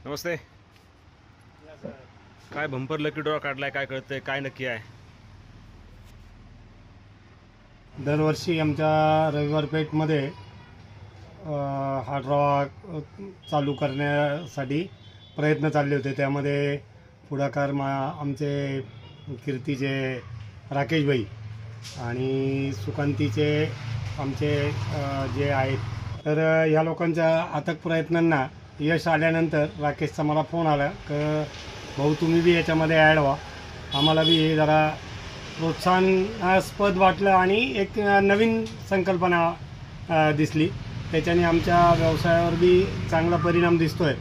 नमस्ते. काय bumper lucky draw काढलाय, काय कळतंय, काय नक्की आहे? दरवर्षी आमच्या रविवार पेठमध्ये हा ड्रॉ चालू करण्यासाठी प्रयत्न चालले होते. त्यामध्ये पुढाकार आमचे कीर्तीचे राकेशभाई आणि सुकांतीचे आमचे जे आहेत. तर ह्या लोकांच्या अथक प्रयत्नांना यश आल्यानंतर राकेशचा मला फोन आला की भाऊ तुम्ही बी याच्यामध्ये ॲड व्हा. आम्हाला बी हे जरा प्रोत्साहनास्पद वाटलं आणि एक नवीन संकल्पना दिसली. त्याच्याने आमच्या व्यवसायावर बी चांगला परिणाम दिसतो आहे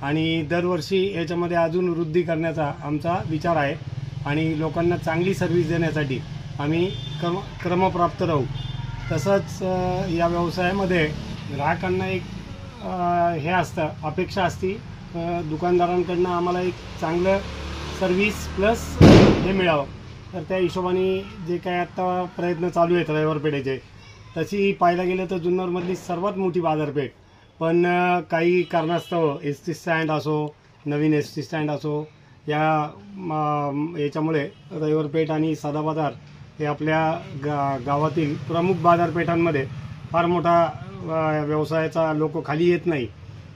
आणि दरवर्षी याच्यामध्ये अजून वृद्धी करण्याचा आमचा विचार आहे आणि लोकांना चांगली सर्व्हिस देण्यासाठी आम्ही क्रमप्राप्त राहू. तसंच या व्यवसायामध्ये ग्राहकांना एक हे असतं, अपेक्षा असती दुकानदारांकडनं आम्हाला एक चांगलं सर्व्हिस प्लस हे मिळावं. तर त्या हिशोबाने जे काय आत्ता प्रयत्न चालू आहेत रविवार पेठेचे, तशी पाहायला गेलं तर जुन्नरमधली सर्वात मोठी बाजारपेठ, पण काही कारणास्तव एस टी स्टँड असो, नवीन एस टी स्टँड असो, याच्यामुळे रविवार पेठ आणि साधा बाजार हे आपल्या गावातील प्रमुख बाजारपेठांमध्ये फार मोठा व्यवसायाचा लोक खाली येत नाही.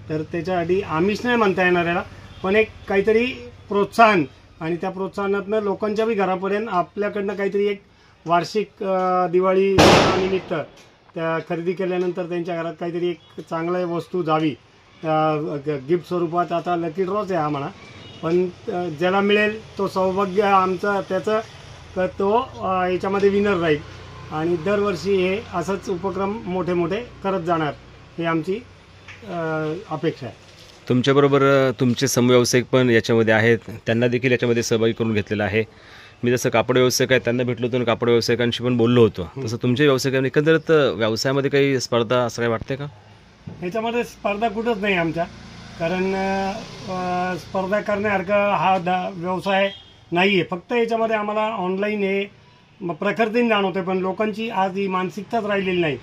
तर त्याच्यासाठी आमिष नाही म्हणता येणार याला, पण एक काहीतरी प्रोत्साहन आणि त्या प्रोत्साहनातनं लोकांच्या बी घरापर्यंत आपल्याकडनं काहीतरी एक वार्षिक दिवाळी निमित्त त्या खरेदी केल्यानंतर त्यांच्या घरात काहीतरी एक चांगली वस्तू जावी गिफ्ट स्वरूपात. आता लकी ड्रॉच आहे आम्हाला, पण ज्याला मिळेल तो सौभाग्य आमचं त्याचं तो याच्यामध्ये विनर राहील आणि दरवर्षी हे असंच उपक्रम मोठे मोठे करत जाणार ही आमची अपेक्षा आहे. तुमच्याबरोबर तुमचे समव्यावसायिक पण याच्यामध्ये आहेत, त्यांना देखील याच्यामध्ये सहभागी करून घेतलेला आहे. मी जसं कापड व्यावसायिक आहे त्यांना भेटलो होतो आणि कापड व्यावसायिकांशी पण बोललो होतो, तसं तुमच्या व्यावसायिकांनी एकंदरीत व्यवसायामध्ये काही स्पर्धा असं काही वाटते का? ह्याच्यामध्ये स्पर्धा कुठंच नाही आमच्या, कारण स्पर्धा करण्यासारखा हा व्यवसाय नाही आहे. फक्त याच्यामध्ये आम्हाला ऑनलाईन हे प्रखरतेने जाणवते, पण लोकांची आज ही मानसिकताच राहिलेली नाही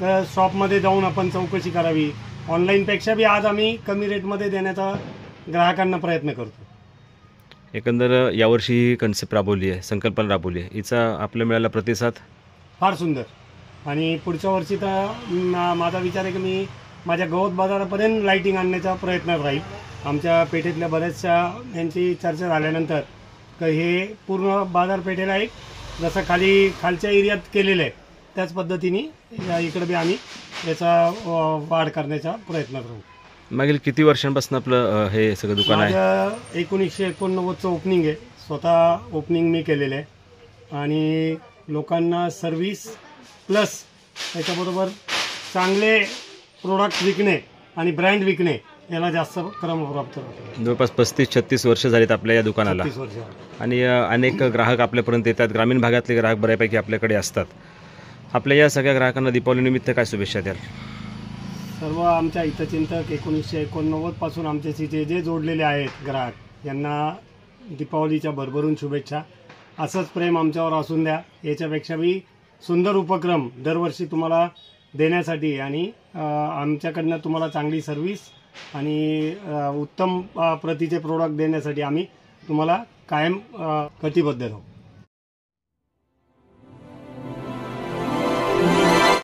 तर शॉपमध्ये जाऊन आपण चौकशी करावी. ऑनलाईनपेक्षा बी आज आम्ही कमी रेटमध्ये देण्याचा ग्राहकांना प्रयत्न करतो. एकंदर यावर्षी ही कन्सेप्ट राबवली आहे, संकल्पना राबवली आहे, हिचा आपल्या मिळाला प्रतिसाद फार सुंदर. आणि पुढच्या वर्षी तर माझा विचार आहे की मी माझ्या गवत बाजारापर्यंत लाईटिंग आणण्याचा प्रयत्न राहील. आमच्या पेठेतल्या बऱ्याचशा यांची चर्चा झाल्यानंतर की हे पूर्ण बाजारपेठेला एक जसं खालच्या एरियात केलेलं आहे त्याच पद्धतीने इकडे बी आम्ही याचा वाढ करण्याचा प्रयत्नात राहू. मागील किती वर्षांपासून आपलं हे सगळं दुकान आहे? 1989चं ओपनिंग आहे. स्वतः ओपनिंग मी केलेलं आहे आणि लोकांना सर्व्हिस प्लस त्याच्याबरोबर चांगले प्रोडक्ट विकणे आणि ब्रँड विकणे याला जास्त क्रमप्राप्त होतो. जवळपास 35-36 वर्ष झालीत आपल्या या दुकानाला आणि अनेक ग्राहक आपल्यापर्यंत येतात. ग्रामीण भागातले ग्राहक बऱ्यापैकी आपल्याकडे असतात. आपल्या या सगळ्या ग्राहकांना दीपावलीनिमित्त काय शुभेच्छा द्याल? सर्व आमच्या हितचिंतक 1989 पासून आमच्याशी जे जोडलेले आहेत ग्राहक, यांना दीपावलीच्या भरभरून शुभेच्छा. असंच प्रेम आमच्यावर असून द्या. याच्यापेक्षा बी सुंदर उपक्रम दरवर्षी तुम्हाला देण्यासाठी आणि आमच्याकडनं तुम्हाला चांगली सर्व्हिस आणि उत्तम प्रतीचे प्रोडक्ट देण्यासाठी आम्ही तुम्हाला कायम कटिबद्ध राहू.